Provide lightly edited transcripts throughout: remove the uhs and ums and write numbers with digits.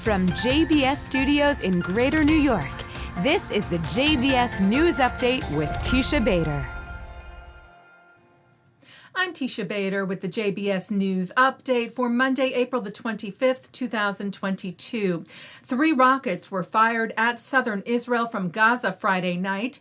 From JBS Studios in Greater New York, this is the JBS News Update with Tisha Bader. I'm Tisha Bader with the JBS News Update for Monday, April the 25th, 2022. 3 rockets were fired at southern Israel from Gaza Friday night.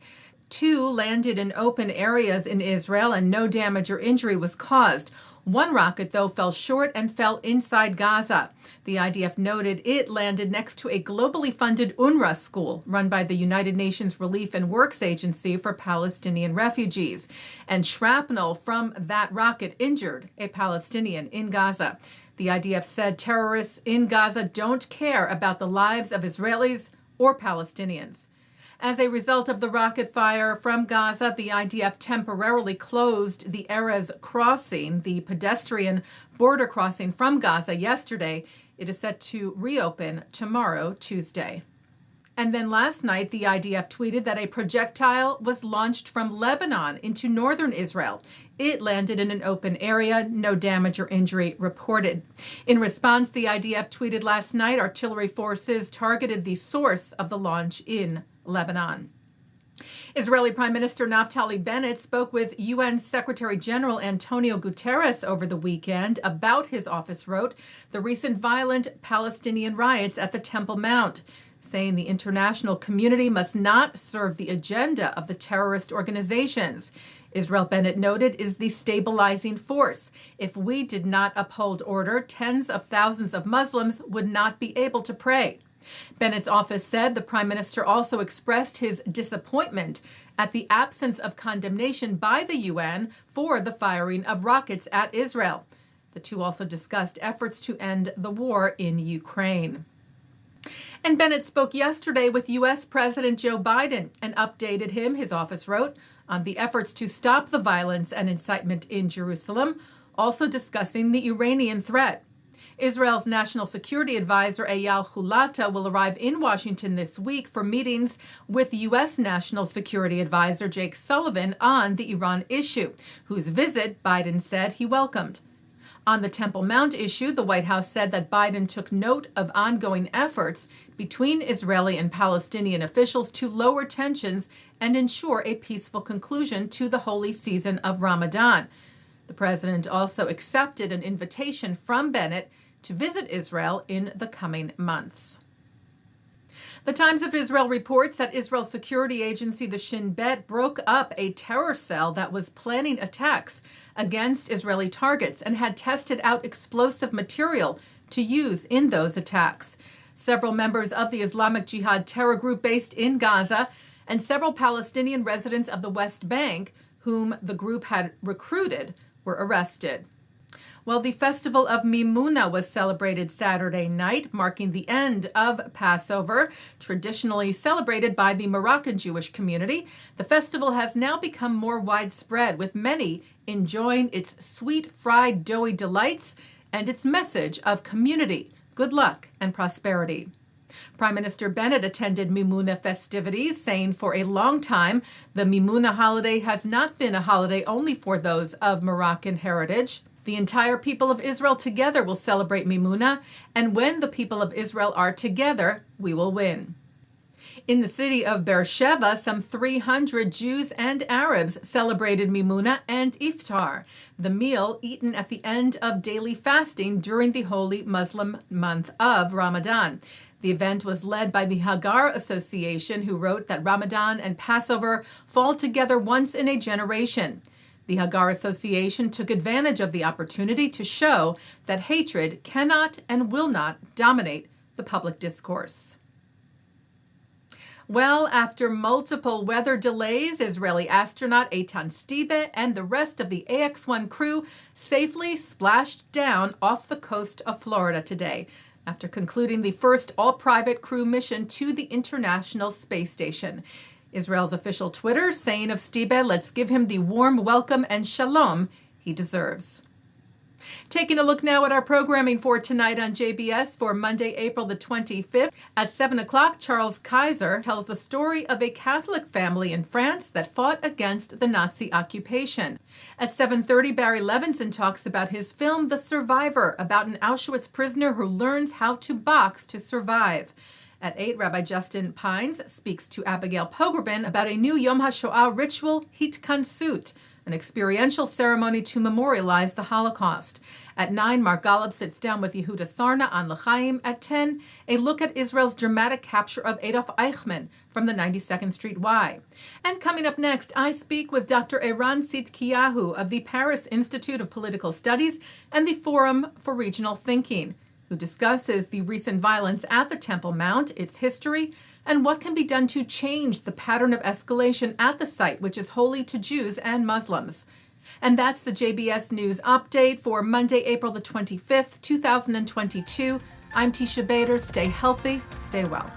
2 landed in open areas in Israel and no damage or injury was caused. 1 rocket, though, fell short and fell inside Gaza. The IDF noted it landed next to a globally funded UNRWA school run by the United Nations Relief and Works Agency for Palestinian refugees. And shrapnel from that rocket injured a Palestinian in Gaza. The IDF said terrorists in Gaza don't care about the lives of Israelis or Palestinians. As a result of the rocket fire from Gaza, the IDF temporarily closed the Erez crossing, the pedestrian border crossing from Gaza, yesterday. It is set to reopen tomorrow, Tuesday. And then last night, the IDF tweeted that a projectile was launched from Lebanon into northern Israel. It landed in an open area, no damage or injury reported. In response, the IDF tweeted last night artillery forces targeted the source of the launch in Lebanon. Israeli Prime Minister Naftali Bennett spoke with UN Secretary General Antonio Guterres over the weekend about, his office wrote, the recent violent Palestinian riots at the Temple Mount, saying the international community must not serve the agenda of the terrorist organizations. Israel, Bennett noted, is the stabilizing force. If we did not uphold order, tens of thousands of Muslims would not be able to pray. Bennett's office said the prime minister also expressed his disappointment at the absence of condemnation by the UN for the firing of rockets at Israel. The two also discussed efforts to end the war in Ukraine. And Bennett spoke yesterday with U.S. President Joe Biden and updated him, his office wrote, on the efforts to stop the violence and incitement in Jerusalem, also discussing the Iranian threat. Israel's National Security Advisor Eyal Hulata will arrive in Washington this week for meetings with U.S. National Security Advisor Jake Sullivan on the Iran issue, whose visit Biden said he welcomed. On the Temple Mount issue, the White House said that Biden took note of ongoing efforts between Israeli and Palestinian officials to lower tensions and ensure a peaceful conclusion to the holy season of Ramadan. The president also accepted an invitation from Bennett to visit Israel in the coming months. The Times of Israel reports that Israel's security agency, the Shin Bet, broke up a terror cell that was planning attacks against Israeli targets and had tested out explosive material to use in those attacks. Several members of the Islamic Jihad terror group based in Gaza and several Palestinian residents of the West Bank, whom the group had recruited, were arrested. Well, the festival of Mimuna was celebrated Saturday night, marking the end of Passover, traditionally celebrated by the Moroccan Jewish community. The festival has now become more widespread, with many enjoying its sweet, fried, doughy delights and its message of community, good luck, and prosperity. Prime Minister Bennett attended Mimuna festivities, saying for a long time the Mimuna holiday has not been a holiday only for those of Moroccan heritage. The entire people of Israel together will celebrate Mimuna, and when the people of Israel are together, we will win. In the city of Beersheba, some 300 Jews and Arabs celebrated Mimuna and Iftar, the meal eaten at the end of daily fasting during the holy Muslim month of Ramadan. The event was led by the Hagar Association, who wrote that Ramadan and Passover fall together once in a generation. The Hagar Association took advantage of the opportunity to show that hatred cannot and will not dominate the public discourse. Well, after multiple weather delays, Israeli astronaut Eitan Stibe and the rest of the AX-1 crew safely splashed down off the coast of Florida today, after concluding the first all-private crew mission to the International Space Station. Israel's official Twitter saying of Stibe, let's give him the warm welcome and shalom he deserves. Taking a look now at our programming for tonight on JBS for Monday, April the 25th. At 7 o'clock, Charles Kaiser tells the story of a Catholic family in France that fought against the Nazi occupation. At 7:30, Barry Levinson talks about his film, The Survivor, about an Auschwitz prisoner who learns how to box to survive. At 8, Rabbi Justin Pines speaks to Abigail Pogrebin about a new Yom HaShoah ritual, Hitkansut, an experiential ceremony to memorialize the Holocaust. At 9, Mark Golub sits down with Yehuda Sarna on L'chaim. At 10, a look at Israel's dramatic capture of Adolf Eichmann from the 92nd Street Y. And coming up next, I speak with Dr. Eran Tzidkiyahu of the Paris Institute of Political Studies and the Forum for Regional Thinking, who discusses the recent violence at the Temple Mount, its history, and what can be done to change the pattern of escalation at the site, which is holy to Jews and Muslims. And that's the JBS News Update for Monday, April the 25th, 2022. I'm Tisha Bader. Stay healthy, stay well.